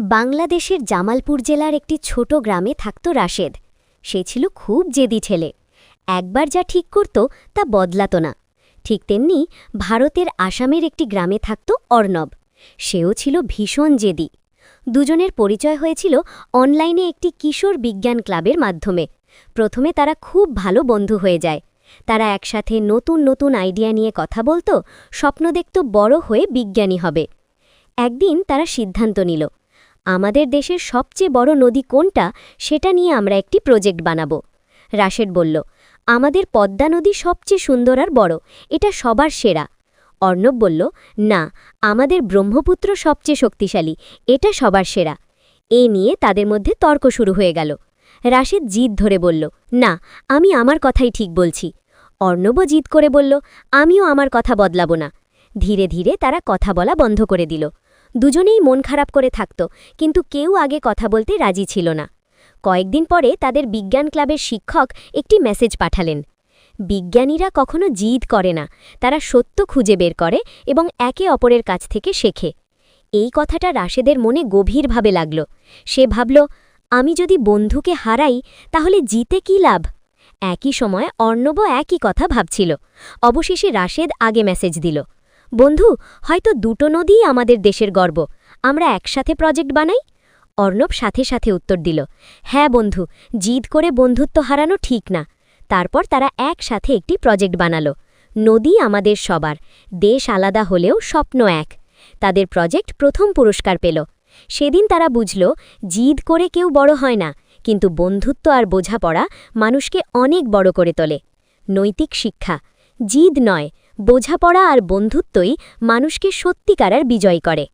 বাংলাদেশের জামালপুর জেলার একটি ছোট গ্রামে থাকত রাশেদ। সে ছিল খুব জেদি ছেলে। একবার যা ঠিক করত তা বদলাত না। ঠিক তেমনি ভারতের আসামের একটি গ্রামে থাকত অর্ণব। সেও ছিল ভীষণ জেদি। দুজনের পরিচয় হয়েছিল অনলাইনে একটি কিশোর বিজ্ঞান ক্লাবের মাধ্যমে। প্রথমে তারা খুব ভালো বন্ধু হয়ে যায়। তারা একসাথে নতুন নতুন আইডিয়া নিয়ে কথা বলত, স্বপ্ন দেখত বড় হয়ে বিজ্ঞানী হবে। একদিন তারা সিদ্ধান্ত নিল, আমাদের দেশের সবচেয়ে বড় নদী কোনটা সেটা নিয়ে আমরা একটি প্রজেক্ট বানাবো। রাশেদ বলল, আমাদের পদ্মা নদী সবচেয়ে সুন্দর আর বড়, এটা সবার সেরা। অর্ণব বলল, না, আমাদের ব্রহ্মপুত্র সবচেয়ে শক্তিশালী, এটা সবার সেরা। এ নিয়ে তাদের মধ্যে তর্ক শুরু হয়ে গেল। রাশেদ জিদ ধরে বলল, না, আমি আমার কথাই ঠিক বলছি। অর্ণবও জিদ করে বলল, আমিও আমার কথা বদলাব না। ধীরে ধীরে তারা কথা বলা বন্ধ করে দিল। দুজনেই মন খারাপ করে থাকত, কিন্তু কেউ আগে কথা বলতে রাজি ছিল না। কয়েকদিন পরে তাদের বিজ্ঞান ক্লাবের শিক্ষক একটি মেসেজ পাঠালেন। বিজ্ঞানীরা কখনো জিদ করে না, তারা সত্য খুঁজে বের করে এবং একে অপরের কাছ থেকে শেখে। এই কথাটা রাশেদের মনে গভীরভাবে লাগল। সে ভাবল, আমি যদি বন্ধুকে হারাই তাহলে জিতে কী লাভ। একই সময় অর্ণবও একই কথা ভাবছিল। অবশেষে রাশেদ আগে মেসেজ দিল, বন্ধু, হয়তো দুটো নদীই আমাদের দেশের গর্ব, আমরা একসাথে প্রজেক্ট বানাই। অর্ণব সাথে সাথে উত্তর দিল, হ্যাঁ বন্ধু, জিদ করে বন্ধুত্ব হারানো ঠিক না। তারপর তারা একসাথে একটি প্রজেক্ট বানালো। নদী আমাদের সবার, দেশ আলাদা হলেও স্বপ্ন এক। তাদের প্রজেক্ট প্রথম পুরস্কার পেল। সেদিন তারা বুঝল, জিদ করে কেউ বড় হয় না, কিন্তু বন্ধুত্ব আর বোঝাপড়া মানুষকে অনেক বড় করে তোলে। নৈতিক শিক্ষা, জিদ নয়, বোঝাপড়া আর বন্ধুত্বই মানুষকে সত্যিকারের বিজয় করে।